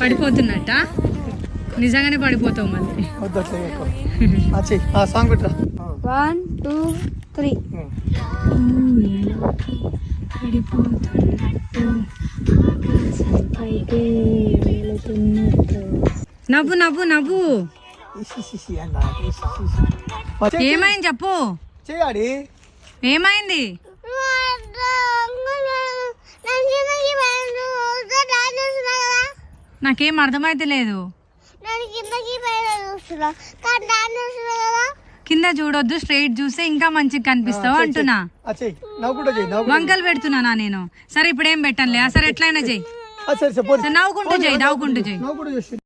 పడిపోతున్నట్ట నిజంగానే పడిపోతావు మళ్ళీ. సాంగ్ పెట్టరా. 1 2 3 నవ్వు నవ్వు నవ్వు. ఏమైంది చెప్పు, చేయాలి. ఏమైంది? నాకేం అర్థమైతే లేదు. కింద చూడొద్దు, స్ట్రైట్ చూస్తే ఇంకా మంచిగా కనిపిస్తావు అంటున్నా. వంకలు పెడుతున్నానా నేను? సరే ఇప్పుడు ఏం పెట్టనులే, సరే ఎట్లయినా చెయ్యి. నవ్వుకుంటూ చెయ్యి, నవ్వుకుంటూ చెయ్యి.